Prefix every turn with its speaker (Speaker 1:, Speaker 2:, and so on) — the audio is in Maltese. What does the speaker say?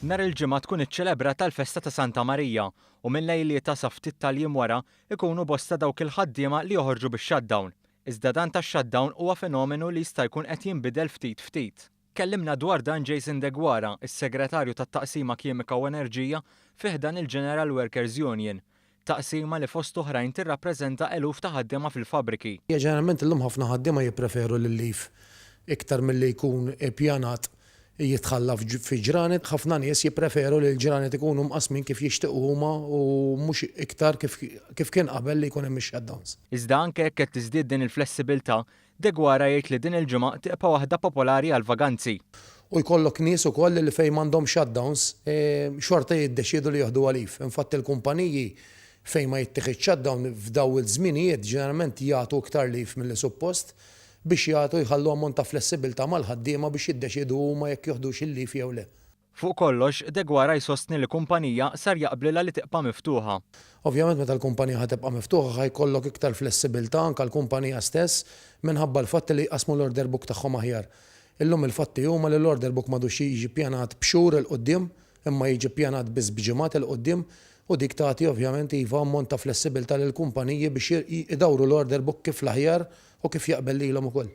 Speaker 1: Nhar il-ġimgħa tkun iċċelebrata l-Festa ta' Santa Marija u mill-lejlieta sa ftit tal-jiem wara ikunu bosta dawk il-ħaddiema li joħorġu bix-shutdown. Iżda dan tax-shutdown huwa fenomenu li jista' jkun qed jinbidel ftit ftit. Kellimna dwar dan Jason Degwara, is-Segretarju tat-Taqsima Kimika u Enerġija fih dan il-General Workers Union. Taqsima li fost oħrajn tirrappreżenta eluf ta' ħaddiema fil-fabriki.
Speaker 2: Ġeneralment illum ħafna ħaddiema jippreferu l-lif iktar milli jkun ippjanat jitħallaf fi ġranet, ħafna nies jippreferu li l-ġranet ikunu mqasmin kif jixtiequ huma u mhux iktar kif kien qabel li jkun hemm ix-shutdowns.
Speaker 1: Iżda anke jekk qed tiżdied din il-flessibilità, Degwara jgħid li din il-ġimgħa tibqa' waħda popolari għal vaganzi.
Speaker 2: U jkollok nies ukoll li fejn m'għandhom shutdowns xorta jiddeċiedu li jieħdu għalif. Infatti l-kumpaniji fejn ma jittieħed shutdown f'daw il-żminijiet ġeneralment jagħtu iktar lif milli suppost biex jagħtu jħallu ammont ta' flessibilità mal-ħaddiema biex jiddeċiedu huma jekk jieħdux il-lif jew le.
Speaker 1: Fuq kollox, Degwara jsostni li kumpanija sar jaqblilha li tibqa' miftuħa.
Speaker 2: Ovvjament meta l-kumpanija ħad tibqa' miftuħa ħajkollok iktar flessibilità anke l-kumpanija stess minħabba l-fatt li jqasmu l-order book tagħhom aħjar. Illum il-fatti huma li l-order book m'għadux jiġi ppjanat b'xhur il qudiem imma jiġi ppjanat biss b'ġimgħat il qudiem u dik tagħti ovvjament iva ammont ta' flessibilità lill-kumpaniji biex idawru l-order book kif l-aħjar u kif jaqbel lilhom ukoll.